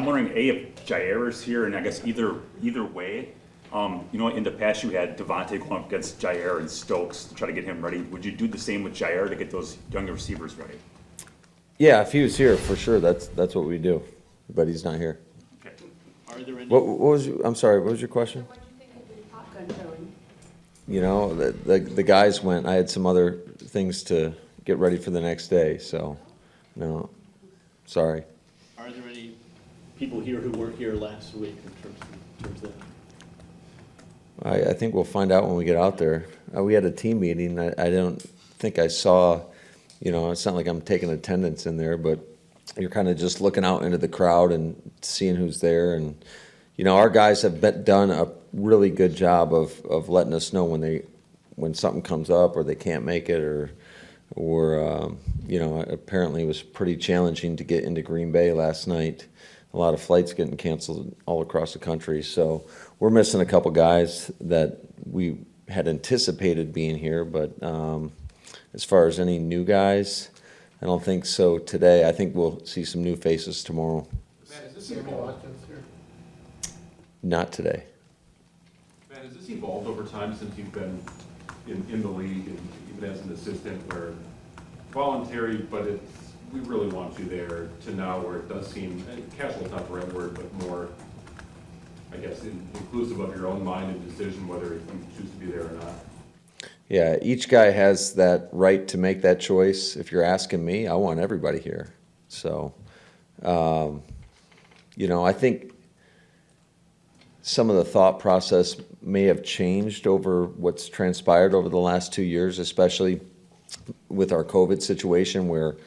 I'm wondering, if Jair is here, and I guess either way, in the past you had Devontae going up against Jair and Stokes to try to get him ready. Would you do the same with Jair to get those younger receivers ready? Yeah, if he was here, for sure, that's what we do. But he's not here. Okay. Are there any? What was I'm sorry. What was your question? What do you think of the Top Gun showing? You know, the guys went. I had some other things to get ready for the next day, so no, sorry. Are there any people here who weren't here last week in terms of that? I think we'll find out when we get out there. We had a team meeting. I don't think I saw. It's not like I'm taking attendance in there, but you're kind of just looking out into the crowd and seeing who's there. And our guys have done a really good job of letting us know when something comes up or they can't make it, or apparently it was pretty challenging to get into Green Bay last night. A lot of flights getting canceled all across the country. So we're missing a couple guys that we had anticipated being here, but as far as any new guys, I don't think so today. I think we'll see some new faces tomorrow. Matt, is this evolved? Not today. Matt, has this evolved over time since you've been in the league and even as an assistant, where voluntary, but we really want you there, to now where it does seem, casual is not the right word, but more, I guess, inclusive of your own mind and decision whether you choose to be there or not? Yeah, each guy has that right to make that choice. If you're asking me, I want everybody here. So, I think some of the thought process may have changed over what's transpired over the last 2 years, especially with our COVID situation where,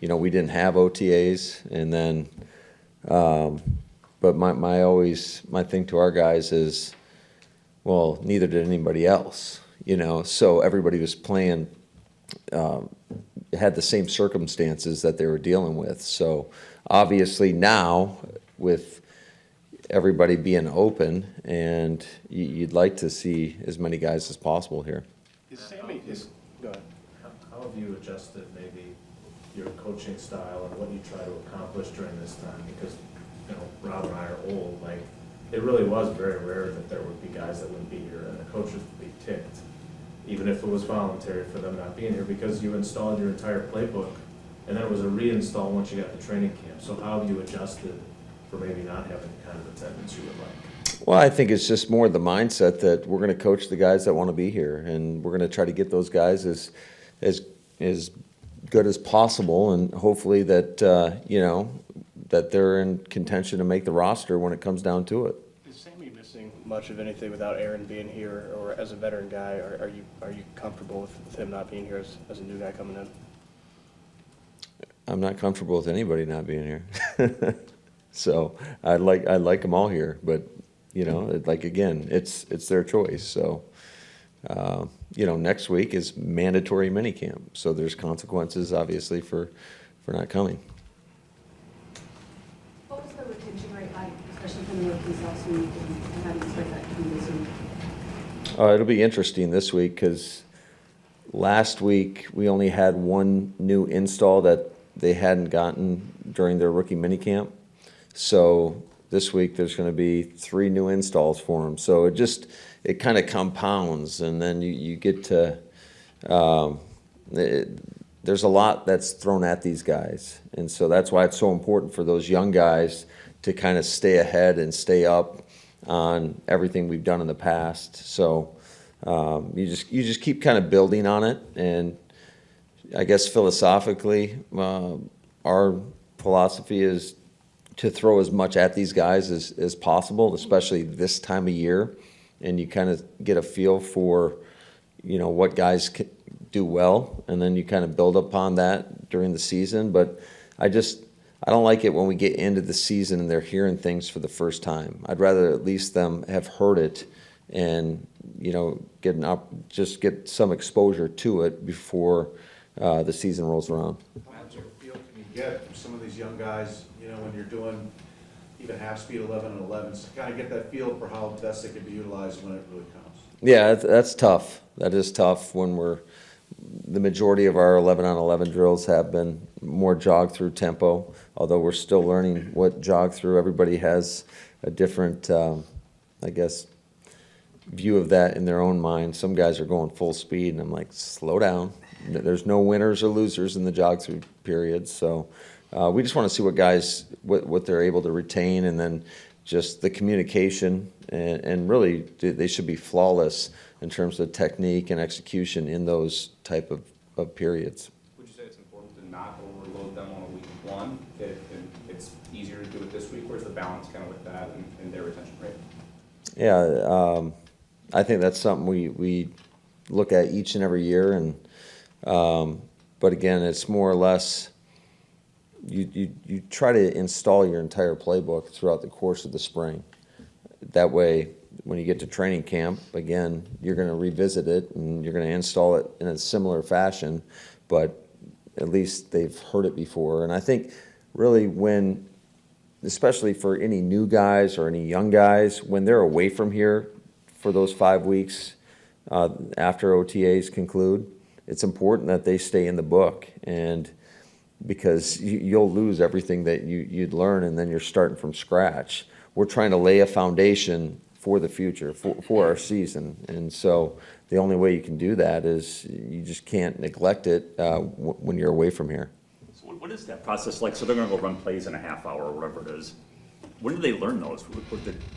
we didn't have OTAs. And then, but my thing to our guys is, well, neither did anybody else. So everybody was playing, had the same circumstances that they were dealing with. So obviously now, with everybody being open, and you'd like to see as many guys as possible here. Go ahead. How have you adjusted maybe your coaching style and what you try to accomplish during this time? Because, Rob and I are old, it really was very rare that there would be guys that wouldn't be here, and the coaches would be ticked, even if it was voluntary for them not being here, because you installed your entire playbook, and then it was a reinstall once you got to training camp. So how have you adjusted for maybe not having the kind of attendance you would like? Well, I think it's just more the mindset that we're going to coach the guys that want to be here, and we're going to try to get those guys as good as possible, and hopefully that that they're in contention to make the roster when it comes down to it. Is Sammy missing much of anything without Aaron being here, or as a veteran guy, are you comfortable with him not being here as a new guy coming in? I'm not comfortable with anybody not being here. So I like them all here, but again, it's their choice. So next week is mandatory minicamp, so there's consequences obviously for not coming. What was the retention rate like, especially from the rookies last week, and how do you expect that to be this week? It'll be interesting this week because last week we only had one new install that they hadn't gotten during their rookie minicamp. So this week there's going to be 3 new installs for them. So it kind of compounds, and then you get to there's a lot that's thrown at these guys, and so that's why it's so important for those young guys to kind of stay ahead and stay up on everything we've done in the past. So you just keep kind of building on it, and I guess philosophically, our philosophy is to throw as much at these guys as possible, especially this time of year, and you kind of get a feel for what guys do well, and then you kind of build upon that during the season. But I don't like it when we get into the season and they're hearing things for the first time. I'd rather at least them have heard it and get some exposure to it before the season rolls around. How much of a feel can you get from some of these young guys, when you're doing even half speed 11 and 11s, kind of get that feel for how best they can be utilized when it really counts? Yeah, that's tough. That is tough when we're the majority of our 11-on-11 drills have been more jog-through tempo, although we're still learning what jog-through. Everybody has a different, I guess, view of that in their own mind. Some guys are going full speed, and I'm like, slow down. There's no winners or losers in the jog-through period, so we just want to see what guys, what they're able to retain, and then just the communication, and really they should be flawless in terms of technique and execution in those type of periods. Would you say it's important to not overload them on a week one? If it's easier to do it this week, where's the balance kind of with that and their retention rate? Yeah, I think that's something we look at each and every year, and but again, it's more or less you try to install your entire playbook throughout the course of the spring. That way, when you get to training camp, again, you're going to revisit it and you're going to install it in a similar fashion, but at least they've heard it before. And I think really when, especially for any new guys or any young guys, when they're away from here for those 5 weeks after OTAs conclude, it's important that they stay in the book, and because you'll lose everything that you'd learn, and then you're starting from scratch. We're trying to lay a foundation for the future, for our season, and so the only way you can do that is you just can't neglect it when you're away from here. So what is that process like? So they're gonna go run plays in a half hour or whatever it is. When do they learn those?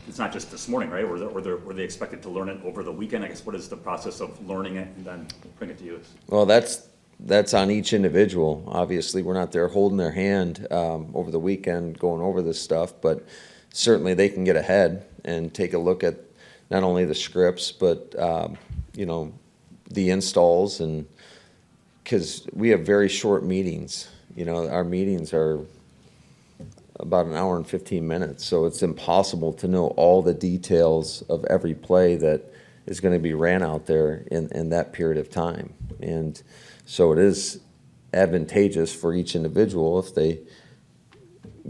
It's not just this morning, right? Or were they expected to learn it over the weekend? I guess what is the process of learning it and then putting it to use? Well, that's on each individual. Obviously, we're not there holding their hand over the weekend going over this stuff, but certainly they can get ahead and take a look at not only the scripts, but you know, the installs, and because we have very short meetings. You know, our meetings are about an hour and 15 minutes, so it's impossible to know all the details of every play that is going to be ran out there in that period of time. And so it is advantageous for each individual if they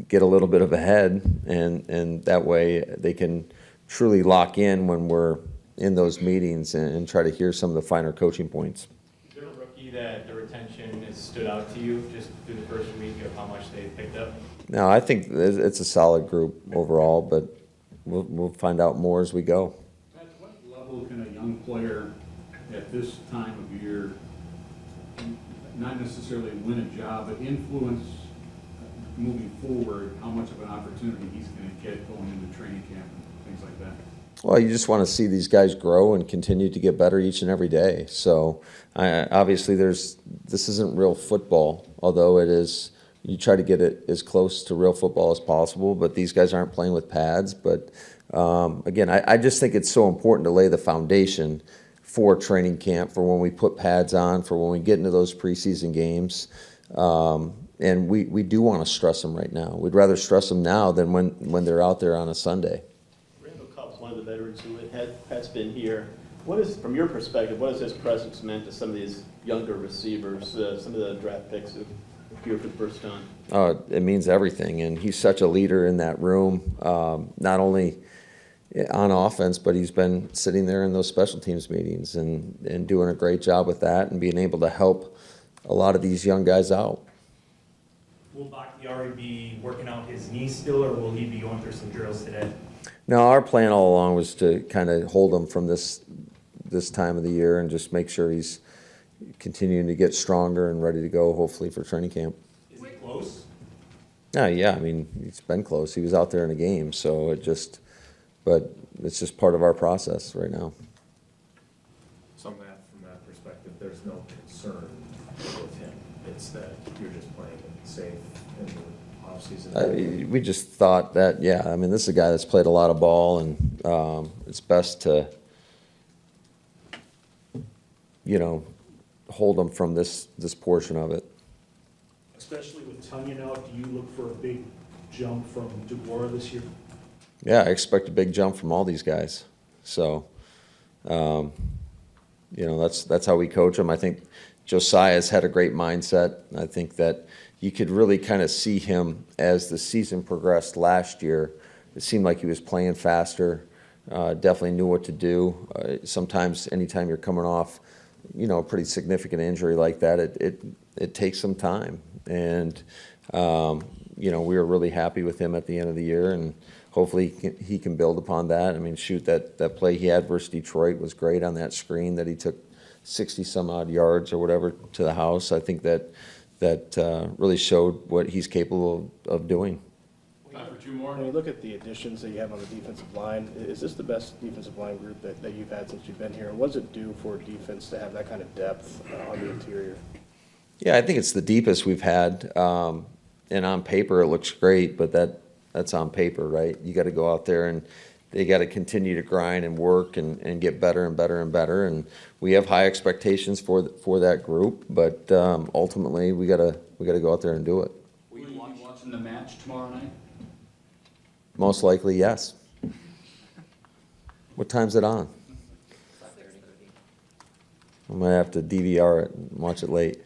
get a little bit of a head, and that way they can truly lock in when we're in those meetings and try to hear some of the finer coaching points. Is there a rookie that the retention has stood out to you just through the first week of how much they picked up? No, I think it's a solid group overall, but we'll find out more as we go. At what level can a young player at this time of year not necessarily win a job, but influence moving forward how much of an opportunity he's going to get going into training camp and things like that? Well, you just want to see these guys grow and continue to get better each and every day. So obviously this isn't real football, although it is. You try to get it as close to real football as possible, but these guys aren't playing with pads. But again, I just think it's so important to lay the foundation for training camp, for when we put pads on, for when we get into those preseason games. And we do want to stress them right now. We'd rather stress them now than when they're out there on a Sunday. Randall Cobb's one of the veterans who has been here. What is, from your perspective, what has his presence meant to some of these younger receivers, some of the draft picks who are here for the first time? It means everything, and he's such a leader in that room, not only on offense, but he's been sitting there in those special teams meetings and doing a great job with that and being able to help a lot of these young guys out. Will Bakhtiari be working out his knee still, or will he be going through some drills today? No, our plan all along was to kind of hold him from this time of the year and just make sure he's continuing to get stronger and ready to go, hopefully, for training camp. Is he close? Yeah, I mean, he's been close. He was out there in a game, so but it's just part of our process right now. So from that perspective, there's no concern with him. It's that you're just playing it safe in the offseason. We just thought that, I mean, this is a guy that's played a lot of ball, and it's best to, hold him from this portion of it. Especially with Tunyon out, do you look for a big jump from DeBoer this year? Yeah, I expect a big jump from all these guys. So, that's how we coach them. I think Josiah's had a great mindset. I think that you could really kind of see him as the season progressed last year. It seemed like he was playing faster, definitely knew what to do. Sometimes anytime you're coming off a pretty significant injury like that, it takes some time. And, we were really happy with him at the end of the year, and hopefully he can build upon that. I mean, shoot, that play he had versus Detroit was great on that screen that he took 60-some-odd yards or whatever to the house. I think that really showed what he's capable of doing. Time for two more. When you look at the additions that you have on the defensive line, is this the best defensive line group that you've had since you've been here? And what does it do for defense to have that kind of depth on the interior? Yeah, I think it's the deepest we've had. And on paper, it looks great, but that's on paper, right? You got to go out there and they got to continue to grind and work and get better and better and better. And we have high expectations for that group, but ultimately we got to go out there and do it. Will you be watching the match tomorrow night? Most likely, yes. What time's it on? I might have to DVR it and watch it late.